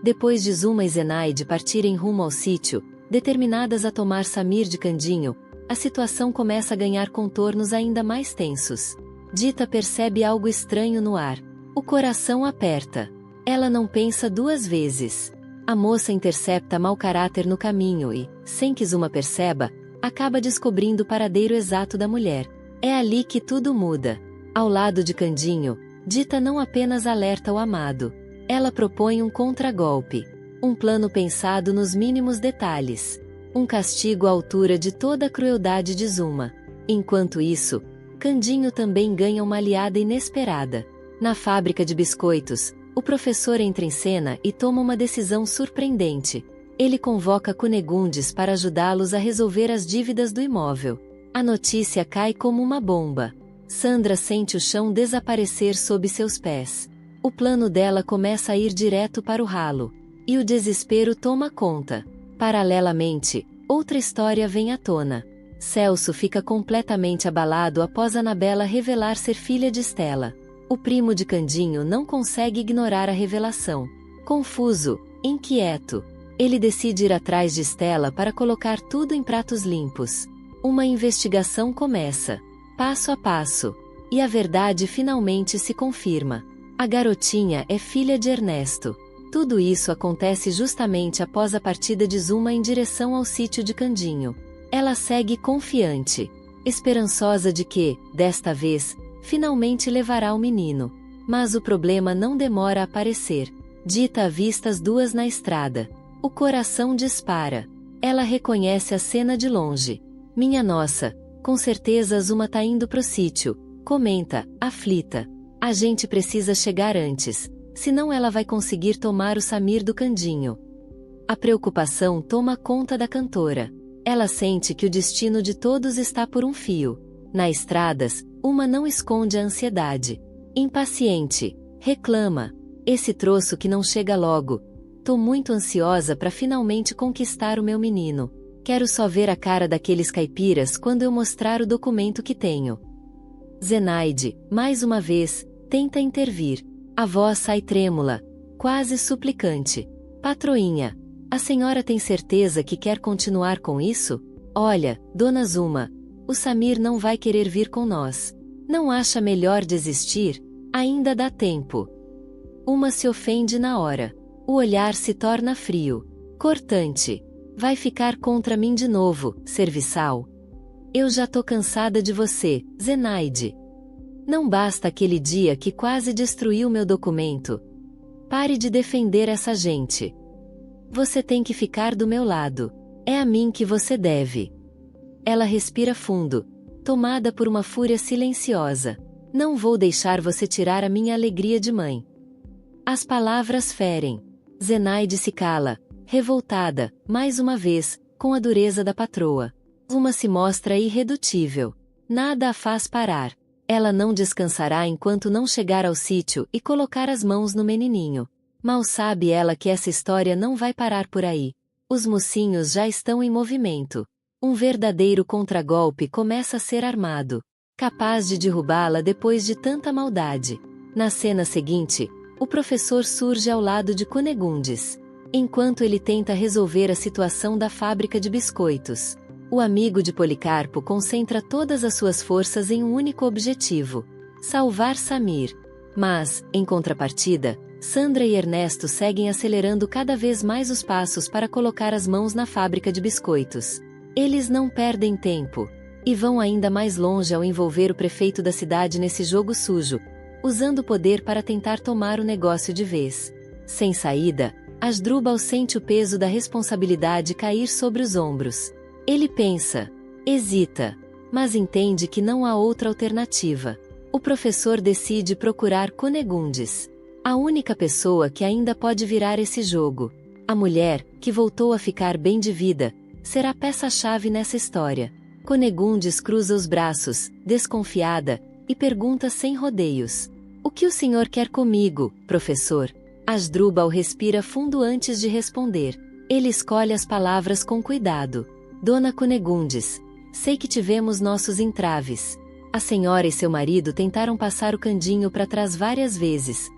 Depois de Zuma e Zenaide partirem rumo ao sítio, determinadas a tomar Samir de Candinho, a situação começa a ganhar contornos ainda mais tensos. Dita percebe algo estranho no ar. O coração aperta. Ela não pensa duas vezes. A moça intercepta mau caráter no caminho e, sem que Zuma perceba, acaba descobrindo o paradeiro exato da mulher. É ali que tudo muda. Ao lado de Candinho, Dita não apenas alerta o amado. Ela propõe um contragolpe. Um plano pensado nos mínimos detalhes. Um castigo à altura de toda a crueldade de Zuma. Enquanto isso, Candinho também ganha uma aliada inesperada. Na fábrica de biscoitos, o professor entra em cena e toma uma decisão surpreendente. Ele convoca Cunegundes para ajudá-los a resolver as dívidas do imóvel. A notícia cai como uma bomba. Sandra sente o chão desaparecer sob seus pés. O plano dela começa a ir direto para o ralo. E o desespero toma conta. Paralelamente, outra história vem à tona. Celso fica completamente abalado após Anabela revelar ser filha de Estela. O primo de Candinho não consegue ignorar a revelação. Confuso, inquieto, ele decide ir atrás de Estela para colocar tudo em pratos limpos. Uma investigação começa, passo a passo, e a verdade finalmente se confirma. A garotinha é filha de Ernesto. Tudo isso acontece justamente após a partida de Zuma em direção ao sítio de Candinho. Ela segue confiante, esperançosa de que, desta vez, finalmente levará o menino. Mas o problema não demora a aparecer. Dita avista as duas na estrada. O coração dispara. Ela reconhece a cena de longe. Minha nossa, com certeza Zuma tá indo pro sítio, comenta, aflita. A gente precisa chegar antes, senão ela vai conseguir tomar o Samir do Candinho. A preocupação toma conta da cantora. Ela sente que o destino de todos está por um fio. Nas estradas, uma não esconde a ansiedade. Impaciente, reclama. Esse troço que não chega logo. Tô muito ansiosa para finalmente conquistar o meu menino. Quero só ver a cara daqueles caipiras quando eu mostrar o documento que tenho. Zenaide, mais uma vez, tenta intervir. A voz sai trêmula, quase suplicante. Patroinha, a senhora tem certeza que quer continuar com isso? Olha, dona Zuma, o Samir não vai querer vir com nós. Não acha melhor desistir? Ainda dá tempo. Uma se ofende na hora. O olhar se torna frio, cortante. Vai ficar contra mim de novo, serviçal. Eu já tô cansada de você, Zenaide. Não basta aquele dia que quase destruiu meu documento. Pare de defender essa gente. Você tem que ficar do meu lado. É a mim que você deve. Ela respira fundo, tomada por uma fúria silenciosa. Não vou deixar você tirar a minha alegria de mãe. As palavras ferem. Zenaide se cala, revoltada, mais uma vez, com a dureza da patroa. Zuma se mostra irredutível. Nada a faz parar. Ela não descansará enquanto não chegar ao sítio e colocar as mãos no menininho. Mal sabe ela que essa história não vai parar por aí. Os mocinhos já estão em movimento. Um verdadeiro contragolpe começa a ser armado, capaz de derrubá-la depois de tanta maldade. Na cena seguinte, o professor surge ao lado de Cunegundes. Enquanto ele tenta resolver a situação da fábrica de biscoitos, o amigo de Policarpo concentra todas as suas forças em um único objetivo: salvar Samir. Mas, em contrapartida, Sandra e Ernesto seguem acelerando cada vez mais os passos para colocar as mãos na fábrica de biscoitos. Eles não perdem tempo. E vão ainda mais longe ao envolver o prefeito da cidade nesse jogo sujo, usando o poder para tentar tomar o negócio de vez. Sem saída, Asdrubal sente o peso da responsabilidade cair sobre os ombros. Ele pensa, hesita, mas entende que não há outra alternativa. O professor decide procurar Cunegundes, a única pessoa que ainda pode virar esse jogo. A mulher, que voltou a ficar bem de vida, será peça-chave nessa história. Cunegundes cruza os braços, desconfiada, e pergunta sem rodeios: "O que o senhor quer comigo, professor?" Asdrubal respira fundo antes de responder. Ele escolhe as palavras com cuidado. "Dona Cunegundes, sei que tivemos nossos entraves. A senhora e seu marido tentaram passar o Candinho para trás várias vezes.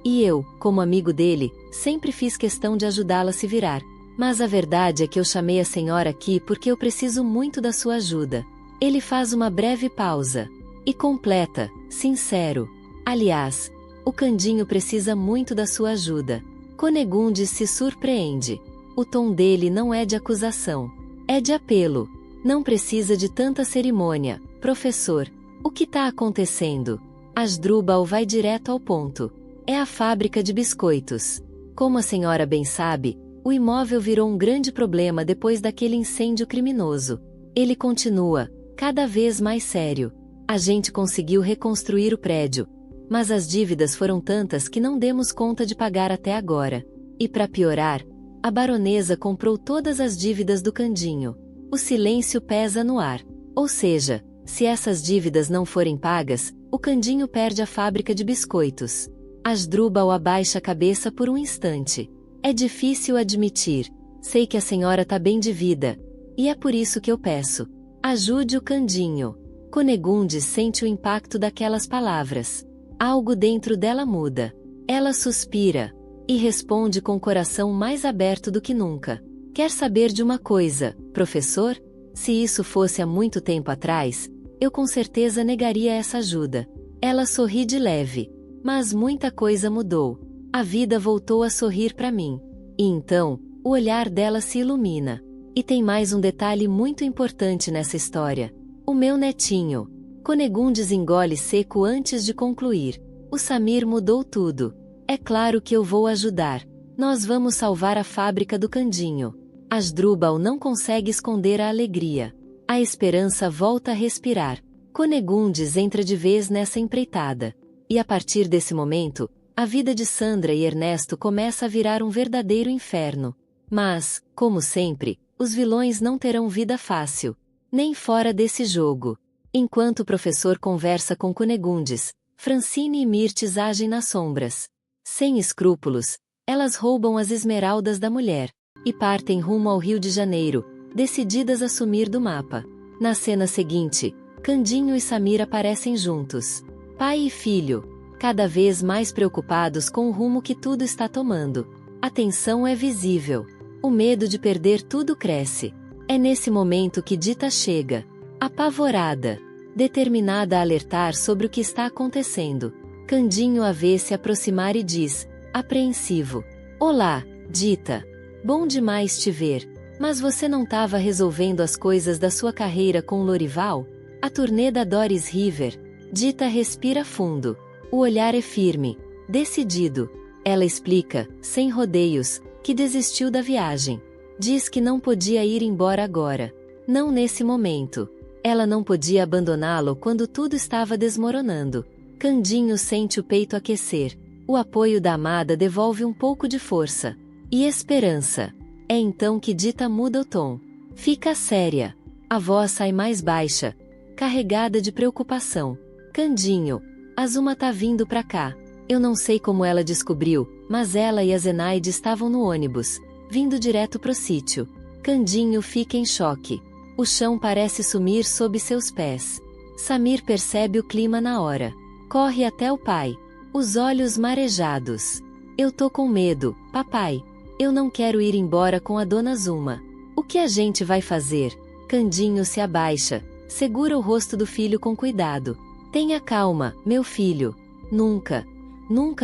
E eu, como amigo dele, sempre fiz questão de ajudá-la a se virar. Mas a verdade é que eu chamei a senhora aqui porque eu preciso muito da sua ajuda. Ele faz uma breve pausa. E completa, sincero. Aliás, o Candinho precisa muito da sua ajuda. Conegundes se surpreende. O tom dele não é de acusação. É de apelo. Não precisa de tanta cerimônia, professor. O que está acontecendo? Asdrúbal vai direto ao ponto. É a fábrica de biscoitos. Como a senhora bem sabe, o imóvel virou um grande problema depois daquele incêndio criminoso. Ele continua, cada vez mais sério. A gente conseguiu reconstruir o prédio, mas as dívidas foram tantas que não demos conta de pagar até agora. E para piorar, a baronesa comprou todas as dívidas do Candinho. O silêncio pesa no ar. Ou seja, se essas dívidas não forem pagas, o Candinho perde a fábrica de biscoitos. Asdrúbal abaixa a cabeça por um instante. É difícil admitir. Sei que a senhora tá bem de vida. E é por isso que eu peço. Ajude o Candinho. Conegundes sente o impacto daquelas palavras. Algo dentro dela muda. Ela suspira. E responde com o coração mais aberto do que nunca. Quer saber de uma coisa, professor? Se isso fosse há muito tempo atrás, eu com certeza negaria essa ajuda. Ela sorri de leve. Mas muita coisa mudou. A vida voltou a sorrir para mim. E então, o olhar dela se ilumina. E tem mais um detalhe muito importante nessa história. O meu netinho. Conegundes engole seco antes de concluir. O Samir mudou tudo. É claro que eu vou ajudar. Nós vamos salvar a fábrica do Candinho. Asdrúbal não consegue esconder a alegria. A esperança volta a respirar. Conegundes entra de vez nessa empreitada. E a partir desse momento, a vida de Sandra e Ernesto começa a virar um verdadeiro inferno. Mas, como sempre, os vilões não terão vida fácil. Nem fora desse jogo. Enquanto o professor conversa com Conegundes, Francine e Mirtes agem nas sombras. Sem escrúpulos, elas roubam as esmeraldas da mulher. E partem rumo ao Rio de Janeiro, decididas a sumir do mapa. Na cena seguinte, Candinho e Samir aparecem juntos. Pai e filho, cada vez mais preocupados com o rumo que tudo está tomando. A tensão é visível. O medo de perder tudo cresce. É nesse momento que Dita chega. Apavorada. Determinada a alertar sobre o que está acontecendo. Candinho a vê se aproximar e diz, apreensivo. Olá, Dita. Bom demais te ver. Mas você não estava resolvendo as coisas da sua carreira com Lorival? A turnê da Doris River? Dita respira fundo. O olhar é firme, decidido. Ela explica, sem rodeios, que desistiu da viagem. Diz que não podia ir embora agora. Não nesse momento. Ela não podia abandoná-lo quando tudo estava desmoronando. Candinho sente o peito aquecer. O apoio da amada devolve um pouco de força. E esperança. É então que Dita muda o tom. Fica séria. A voz sai mais baixa, carregada de preocupação. Candinho, Azuma tá vindo pra cá. Eu não sei como ela descobriu, mas ela e a Zenaide estavam no ônibus, vindo direto pro sítio. Candinho fica em choque. O chão parece sumir sob seus pés. Samir percebe o clima na hora. Corre até o pai. Os olhos marejados. Eu tô com medo, papai. Eu não quero ir embora com a dona Azuma. O que a gente vai fazer? Candinho se abaixa, segura o rosto do filho com cuidado. Tenha calma, meu filho. Nunca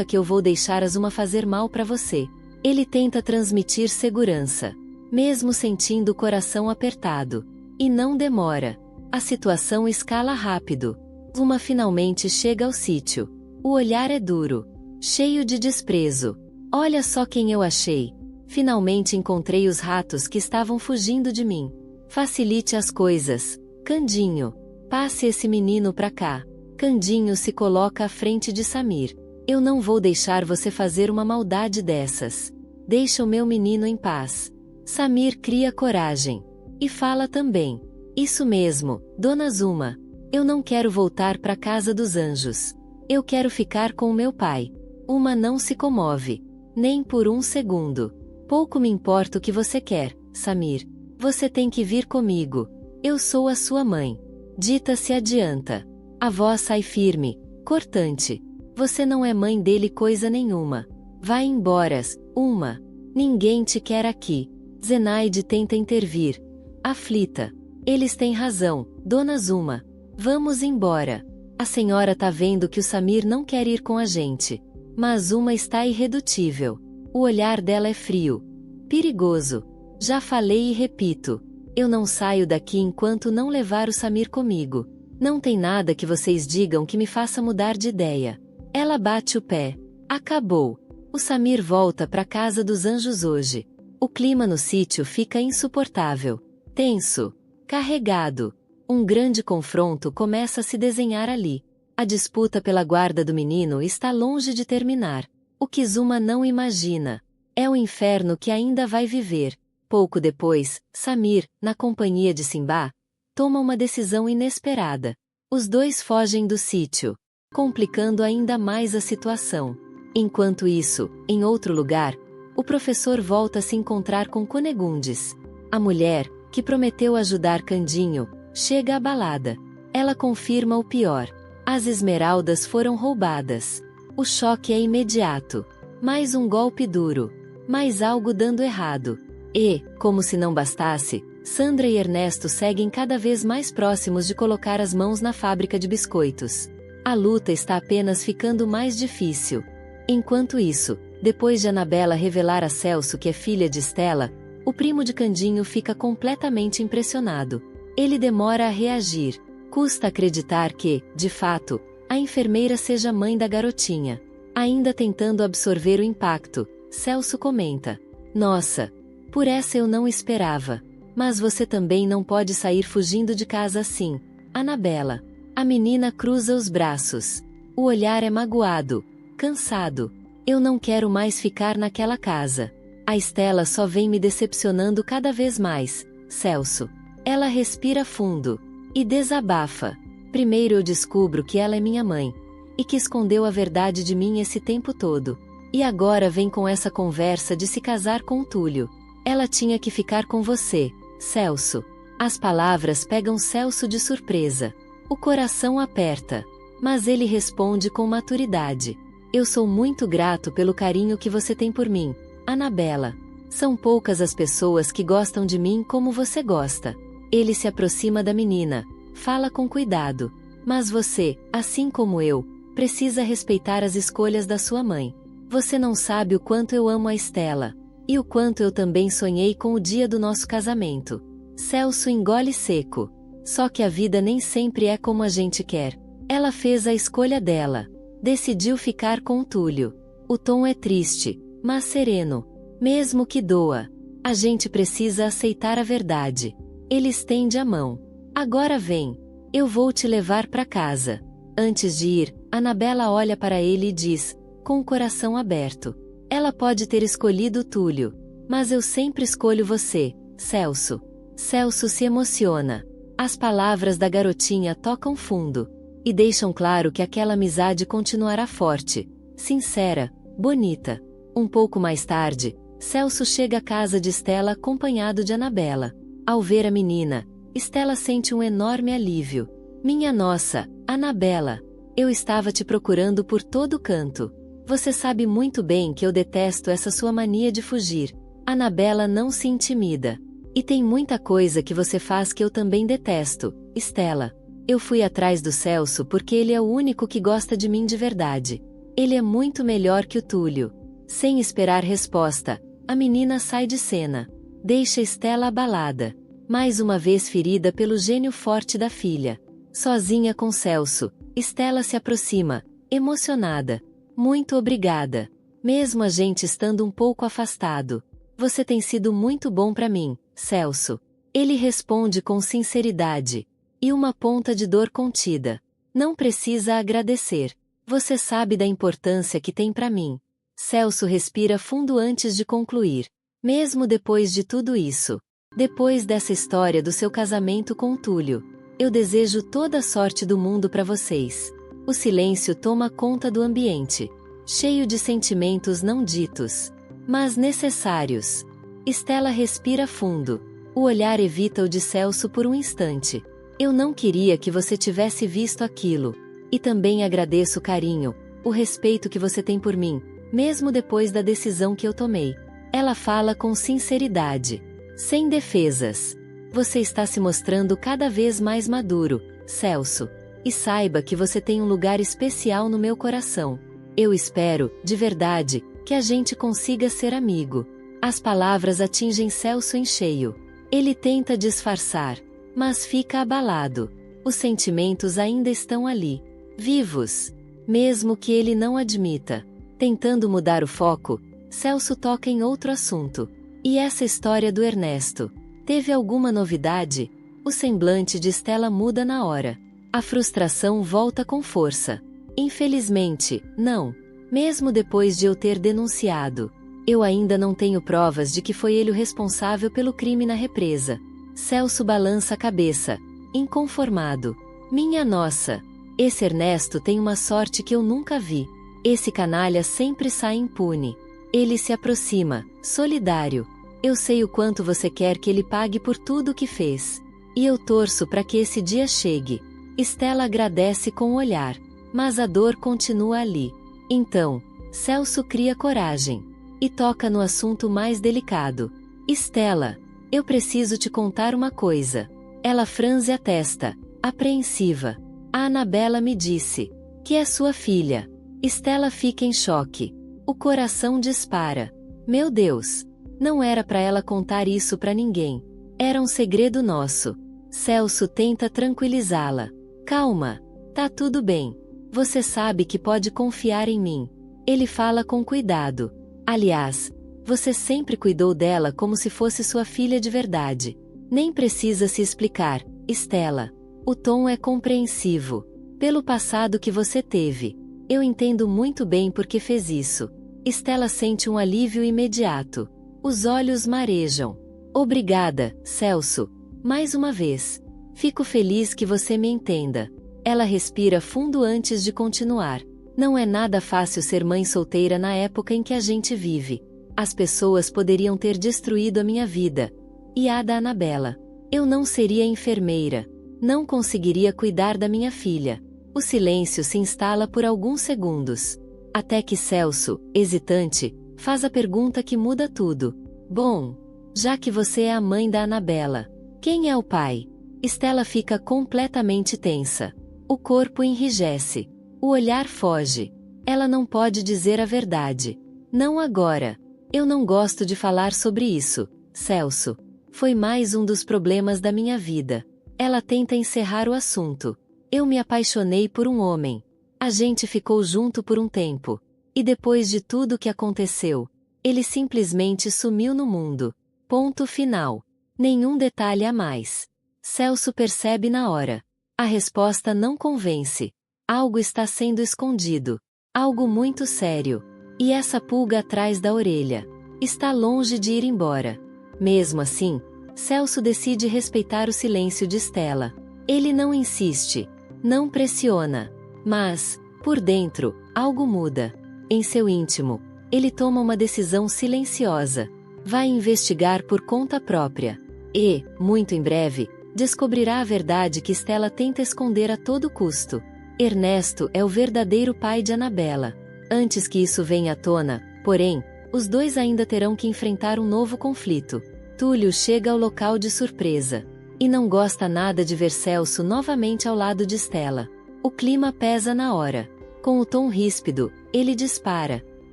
que eu vou deixar Azuma fazer mal para você. Ele tenta transmitir segurança, mesmo sentindo o coração apertado. E não demora. A situação escala rápido. Azuma finalmente chega ao sítio. O olhar é duro, cheio de desprezo. Olha só quem eu achei. Finalmente encontrei os ratos que estavam fugindo de mim. Facilite as coisas. Candinho, passe esse menino pra cá. Candinho se coloca à frente de Samir. Eu não vou deixar você fazer uma maldade dessas. Deixa o meu menino em paz. Samir cria coragem. E fala também. Isso mesmo, dona Azuma. Eu não quero voltar pra casa dos anjos. Eu quero ficar com o meu pai. Uma não se comove. Nem por um segundo. Pouco me importa o que você quer, Samir. Você tem que vir comigo. Eu sou a sua mãe. Dita se adianta. A voz sai firme, cortante. Você não é mãe dele coisa nenhuma. Vai embora, Uma. Ninguém te quer aqui. Zenaide tenta intervir, aflita. Eles têm razão, Dona Zuma. Vamos embora. A senhora tá vendo que o Samir não quer ir com a gente. Mas Uma está irredutível. O olhar dela é frio. Perigoso. Já falei e repito. Eu não saio daqui enquanto não levar o Samir comigo. Não tem nada que vocês digam que me faça mudar de ideia. Ela bate o pé. Acabou. O Samir volta para casa dos anjos hoje. O clima no sítio fica insuportável. Tenso. Carregado. Um grande confronto começa a se desenhar ali. A disputa pela guarda do menino está longe de terminar. O que Zuma não imagina. É o inferno que ainda vai viver. Pouco depois, Samir, na companhia de Simba, toma uma decisão inesperada. Os dois fogem do sítio, complicando ainda mais a situação. Enquanto isso, em outro lugar, o professor volta a se encontrar com Cunegundes. A mulher, que prometeu ajudar Candinho, chega abalada. Ela confirma o pior. As esmeraldas foram roubadas. O choque é imediato. Mais um golpe duro. Mais algo dando errado. E, como se não bastasse, Sandra e Ernesto seguem cada vez mais próximos de colocar as mãos na fábrica de biscoitos. A luta está apenas ficando mais difícil. Enquanto isso, depois de Anabela revelar a Celso que é filha de Estela, o primo de Candinho fica completamente impressionado. Ele demora a reagir. Custa acreditar que, de fato, a enfermeira seja mãe da garotinha. Ainda tentando absorver o impacto, Celso comenta: Nossa, por essa eu não esperava. Mas você também não pode sair fugindo de casa assim, Anabela. A menina cruza os braços. O olhar é magoado, cansado. Eu não quero mais ficar naquela casa. A Estela só vem me decepcionando cada vez mais, Celso. Ela respira fundo e desabafa. Primeiro eu descubro que ela é minha mãe, e que escondeu a verdade de mim esse tempo todo. E agora vem com essa conversa de se casar com Túlio. Ela tinha que ficar com você, Celso. As palavras pegam Celso de surpresa. O coração aperta. Mas ele responde com maturidade. Eu sou muito grato pelo carinho que você tem por mim, Anabela. São poucas as pessoas que gostam de mim como você gosta. Ele se aproxima da menina. Fala com cuidado. Mas você, assim como eu, precisa respeitar as escolhas da sua mãe. Você não sabe o quanto eu amo a Estela. E o quanto eu também sonhei com o dia do nosso casamento. Celso engole seco. Só que a vida nem sempre é como a gente quer. Ela fez a escolha dela. Decidiu ficar com o Túlio. O tom é triste, mas sereno. Mesmo que doa. A gente precisa aceitar a verdade. Ele estende a mão. Agora vem. Eu vou te levar para casa. Antes de ir, Anabela olha para ele e diz, com o coração aberto. Ela pode ter escolhido Túlio. Mas eu sempre escolho você, Celso. Celso se emociona. As palavras da garotinha tocam fundo. E deixam claro que aquela amizade continuará forte, sincera, bonita. Um pouco mais tarde, Celso chega à casa de Estela acompanhado de Anabela. Ao ver a menina, Estela sente um enorme alívio. Minha nossa, Anabela, eu estava te procurando por todo canto. Você sabe muito bem que eu detesto essa sua mania de fugir. Anabela não se intimida. E tem muita coisa que você faz que eu também detesto, Estela. Eu fui atrás do Celso porque ele é o único que gosta de mim de verdade. Ele é muito melhor que o Túlio. Sem esperar resposta, a menina sai de cena. Deixa Estela abalada. Mais uma vez ferida pelo gênio forte da filha. Sozinha com Celso, Estela se aproxima, emocionada. Muito obrigada. Mesmo a gente estando um pouco afastado. Você tem sido muito bom para mim, Celso. Ele responde com sinceridade. E uma ponta de dor contida. Não precisa agradecer. Você sabe da importância que tem para mim. Celso respira fundo antes de concluir. Mesmo depois de tudo isso. Depois dessa história do seu casamento com Túlio. Eu desejo toda a sorte do mundo para vocês. O silêncio toma conta do ambiente. Cheio de sentimentos não ditos. Mas necessários. Estela respira fundo. O olhar evita o de Celso por um instante. Eu não queria que você tivesse visto aquilo. E também agradeço o carinho, o respeito que você tem por mim, mesmo depois da decisão que eu tomei. Ela fala com sinceridade, sem defesas. Você está se mostrando cada vez mais maduro, Celso. E saiba que você tem um lugar especial no meu coração. Eu espero, de verdade, que a gente consiga ser amigo. As palavras atingem Celso em cheio. Ele tenta disfarçar, mas fica abalado. Os sentimentos ainda estão ali, vivos, mesmo que ele não admita. Tentando mudar o foco, Celso toca em outro assunto. E essa história do Ernesto? Teve alguma novidade? O semblante de Stella muda na hora. A frustração volta com força. Infelizmente, não. Mesmo depois de eu ter denunciado, eu ainda não tenho provas de que foi ele o responsável pelo crime na represa. Celso balança a cabeça, inconformado. Minha nossa! Esse Ernesto tem uma sorte que eu nunca vi. Esse canalha sempre sai impune. Ele se aproxima, solidário. Eu sei o quanto você quer que ele pague por tudo o que fez. E eu torço para que esse dia chegue. Stella agradece com o olhar. Mas a dor continua ali. Então, Celso cria coragem. E toca no assunto mais delicado. Stella, eu preciso te contar uma coisa. Ela franze a testa, apreensiva. A Anabela me disse que é sua filha. Stella fica em choque. O coração dispara. Meu Deus! Não era para ela contar isso para ninguém. Era um segredo nosso. Celso tenta tranquilizá-la. Calma. Tá tudo bem. Você sabe que pode confiar em mim. Ele fala com cuidado. Aliás, você sempre cuidou dela como se fosse sua filha de verdade. Nem precisa se explicar, Stella. O tom é compreensivo. Pelo passado que você teve. Eu entendo muito bem por que fez isso. Stella sente um alívio imediato. Os olhos marejam. Obrigada, Celso. Mais uma vez. Fico feliz que você me entenda. Ela respira fundo antes de continuar. Não é nada fácil ser mãe solteira na época em que a gente vive. As pessoas poderiam ter destruído a minha vida. E a da Anabela. Eu não seria enfermeira. Não conseguiria cuidar da minha filha. O silêncio se instala por alguns segundos. Até que Celso, hesitante, faz a pergunta que muda tudo. Bom, já que você é a mãe da Anabela, quem é o pai? Stella fica completamente tensa. O corpo enrijece. O olhar foge. Ela não pode dizer a verdade. Não agora. Eu não gosto de falar sobre isso, Celso. Foi mais um dos problemas da minha vida. Ela tenta encerrar o assunto. Eu me apaixonei por um homem. A gente ficou junto por um tempo. E depois de tudo o que aconteceu, ele simplesmente sumiu no mundo. Ponto final. Nenhum detalhe a mais. Celso percebe na hora. A resposta não convence. Algo está sendo escondido. Algo muito sério. E essa pulga atrás da orelha está longe de ir embora. Mesmo assim, Celso decide respeitar o silêncio de Stella. Ele não insiste. Não pressiona. Mas, por dentro, algo muda. Em seu íntimo, ele toma uma decisão silenciosa. Vai investigar por conta própria. E, muito em breve, descobrirá a verdade que Stella tenta esconder a todo custo. Ernesto é o verdadeiro pai de Anabela. Antes que isso venha à tona, porém, os dois ainda terão que enfrentar um novo conflito. Túlio chega ao local de surpresa. E não gosta nada de ver Celso novamente ao lado de Stella. O clima pesa na hora. Com o tom ríspido, ele dispara.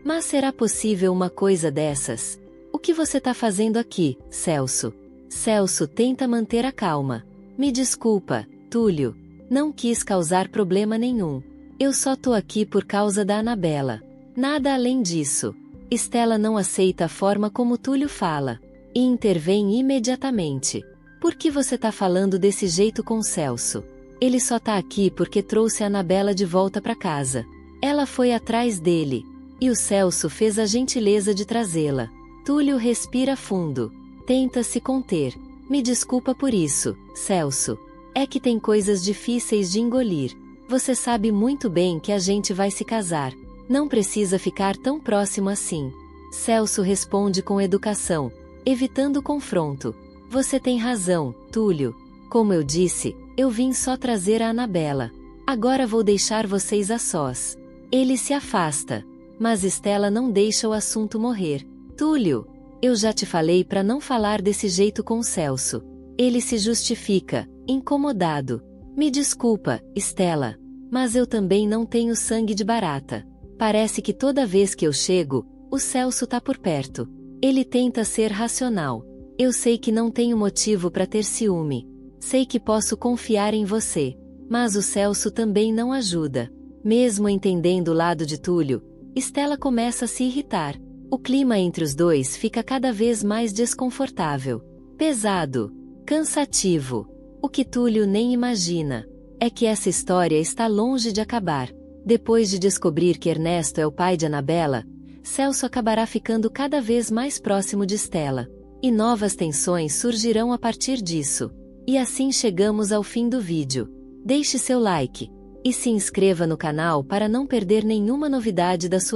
Mas será possível uma coisa dessas? O que você tá fazendo aqui, Celso? Celso tenta manter a calma. Me desculpa, Túlio. Não quis causar problema nenhum. Eu só tô aqui por causa da Anabela. Nada além disso. Stella não aceita a forma como Túlio fala. E intervém imediatamente. Por que você tá falando desse jeito com Celso? Ele só tá aqui porque trouxe a Anabela de volta pra casa. Ela foi atrás dele. E o Celso fez a gentileza de trazê-la. Túlio respira fundo. Tenta se conter. Me desculpa por isso, Celso. É que tem coisas difíceis de engolir. Você sabe muito bem que a gente vai se casar. Não precisa ficar tão próximo assim. Celso responde com educação, evitando o confronto. Você tem razão, Túlio. Como eu disse, eu vim só trazer a Anabela. Agora vou deixar vocês a sós. Ele se afasta. Mas Stella não deixa o assunto morrer. Túlio, eu já te falei para não falar desse jeito com o Celso. Ele se justifica, incomodado. Me desculpa, Stella. Mas eu também não tenho sangue de barata. Parece que toda vez que eu chego, o Celso tá por perto. Ele tenta ser racional. Eu sei que não tenho motivo para ter ciúme. Sei que posso confiar em você. Mas o Celso também não ajuda. Mesmo entendendo o lado de Túlio, Stella começa a se irritar. O clima entre os dois fica cada vez mais desconfortável. Pesado. Cansativo. O que Túlio nem imagina é que essa história está longe de acabar. Depois de descobrir que Ernesto é o pai de Anabela, Celso acabará ficando cada vez mais próximo de Stella. E novas tensões surgirão a partir disso. E assim chegamos ao fim do vídeo. Deixe seu like e se inscreva no canal para não perder nenhuma novidade da sua